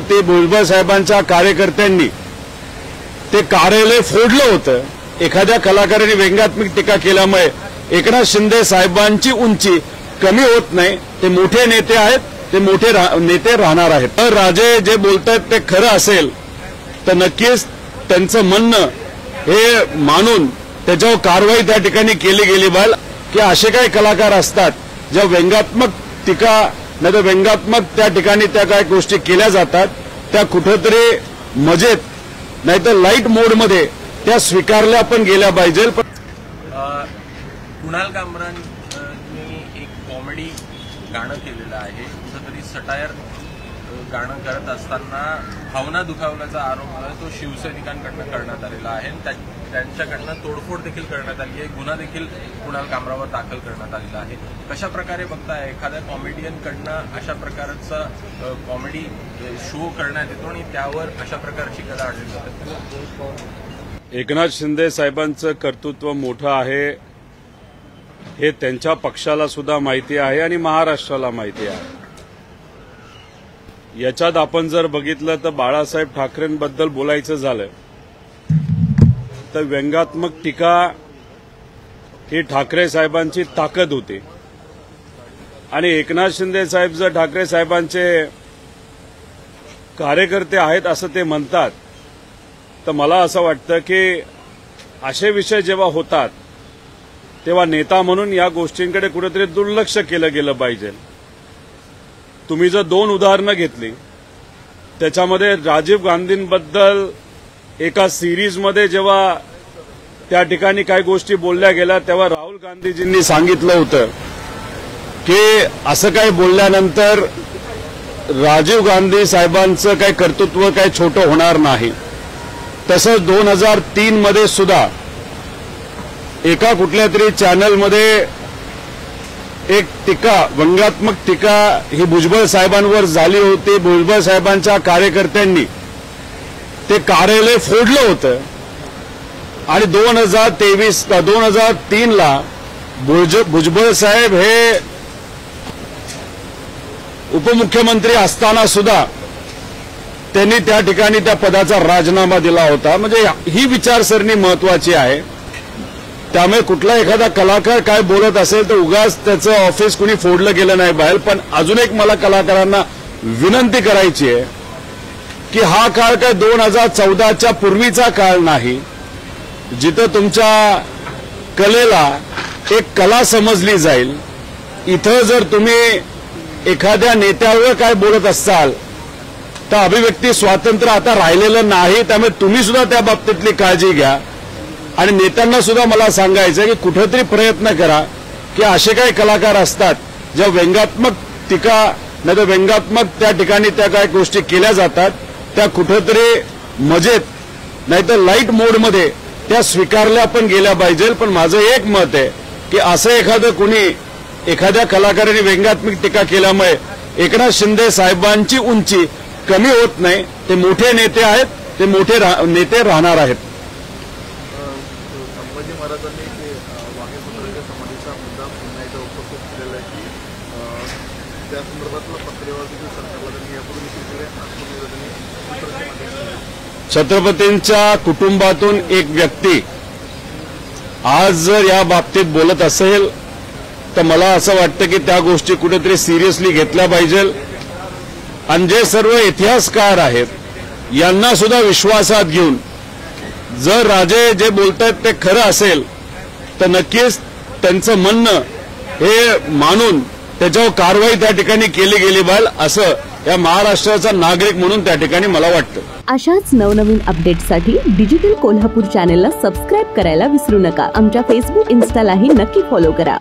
होती, भुजबळ साहेबांच्या कार्यकर्त्यांनी ते कार्यालय फोडलं होतं। एखाद्या कलाकाराने व्यंगात्मक टीका केल्यामुळे एकनाथ शिंदे साहेबांची उंची कमी होत नाही। ते मोठे नेते आहेत, ते मोठे नेते राहणार आहेत। तर राजे जे बोलतात ते खरं असेल तर नक्कीच त्यांचं म्हणणं हे मानून त्याच्यावर कारवाई त्या ठिकाणी केली गेली पाहिजे की असे काही कलाकार असतात ज्या व्यंगात्मक टीका नाही तर व्यंगात्मक त्या ठिकाणी त्या काही गोष्टी केल्या जातात त्या कुठेतरी मजेत नाही तर लाईट मोडमध्ये त्या स्वीकारल्या पण गेल्या पाहिजे। कुणाल कामरांनी एक कॉमेडी गाणं केलेलं आहे, कुठंतरी सटायर गाणं करत असताना भावना दुखावल्याचा आरोप तो शिवसैनिकांकडनं करण्यात आलेला आहे। त्यांच्याकडनं तोडफोड देखील करण्यात आली आहे, गुन्हा देखील कुणाल कामरावर दाखल करण्यात आलेला आहे। कशा प्रकारे बघताय एखाद्या कॉमेडियनकडनं अशा प्रकारचा कॉमेडी शो करण्यात येतो आणि त्यावर अशा प्रकारची कला आढळली जाते? एकनाथ शिंदे साहेबांचं कर्तृत्व मोठं आहे हे त्यांच्या पक्षाला सुद्धा माहिती आहे आणि महाराष्ट्राला माहिती आहे। याच्यात आपण जर बघितलं तर बाळासाहेब ठाकरेंबद्दल बोलायचं झालं तर व्यंगात्मक टीका ही ठाकरे साहेबांची ताकद होती आणि एकनाथ शिंदे साहेब जर ठाकरे साहेबांचे कार्यकर्ते आहेत असं ते म्हणतात तर मला असं वाटतं की असे विषय जेव्हा होतात तेव्हा नेता म्हणून या गोष्टींकडे कुठेतरी दुर्लक्ष केलं गेलं पाहिजे। तुम्ही जर दोन उदाहरणं घेतली त्याच्यामध्ये राजीव गांधींबद्दल एका सिरीजमध्ये जेव्हा त्या ठिकाणी काही गोष्टी बोलल्या गेल्या तेव्हा राहुल गांधीजींनी सांगितलं होतं की असं काही बोलल्यानंतर राजीव गांधी साहेबांचं काही कर्तृत्व काही छोटं होणार नाही। तसंच 2003 मध्ये सुद्धा एका कुठल्या तरी चॅनलमध्ये एक टीका व्यंगात्मक टीका ही भुजबळ साहेबांवर झाली होती। भुजबळ साहेबांच्या कार्यकर्त्यांनी ते कार्यालय फोडलं होतं आणि 2003 ला भुजबळ साहेब हे उपमुख्यमंत्री असताना सुद्धा त्यांनी त्या ठिकाणी त्या पदाचा राजीनामा दिला होता। म्हणजे ही विचारसरणी महत्वाची आहे। त्यामुळे कुठला एखादा कलाकार काय बोलत असेल तर उगाच त्याचं ऑफिस कुणी फोडलं गेलं नाही बाहेर। पण अजून एक मला कलाकारांना विनंती करायची आहे की हा काळ काय 2014च्या पूर्वीचा काळ नाही जिथं तुमच्या कलेला एक कला समजली जाईल। इथं जर तुम्ही एखाद्या नेत्यावर काय बोलत असाल तर अभिव्यक्ती स्वातंत्र्य आता राहिलेलं नाही। त्यामुळे तुम्ही सुद्धा त्या बाबतीतली काळजी घ्या आणि नेत्यांना सुद्धा मला सांगायचं की कुठेतरी प्रयत्न करा की असे काही कलाकार असतात ज्या व्यंगात्मक टीका नाही तर व्यंगात्मक त्या ठिकाणी त्या काही गोष्टी केल्या जातात त्या कुठेतरी मजेत नाही तर लाईट मोडमध्ये त्या स्वीकारल्या पण गेल्या पाहिजे। पण माझं एक मत आहे की असं एखादं कुणी एखाद्या कलाकाराने व्यंगात्मक टीका केल्यामुळे एकनाथ शिंदे साहेबांची उंची कमी होत नाही। ते मोठे नेते आहेत, ते मोठे नेते राहणार आहेत। संभाजी महाराजांनी वाघेपुत्राच्या समाधीचा मुद्दा पुन्हा एकदा उपस्थित केलेला आहे की त्या संदर्भातलं पत्रव्यवहार सरकारला त्यांनी यापूर्वी केलेले छत्रपतींच्या कुटुंबातून एक व्यक्ती आज जर या बाबतीत बोलत असेल तर मला असं वाटतं की त्या गोष्टी कुठेतरी सिरियसली घेतल्या पाहिजे आणि जे सर्व इतिहासकार आहेत यांना सुद्धा विश्वासात घेऊन जर राजे जे बोलतात ते खरं असेल तर नक्कीच त्यांचं म्हणणं हे मानून त्याच्यावर कारवाई त्या ठिकाणी केली गेली पाहिजे असं या महाराष्ट्राचा नागरिक म्हणून त्या ठिकाणी मला वाटतं। अशाच नवनवीन अपडेट्ससाठी डिजिटल कोल्हापूर चॅनेलला सबस्क्राईब करायला विसरू नका। आमच्या फेसबुक, इन्स्टालाही नक्की फॉलो करा।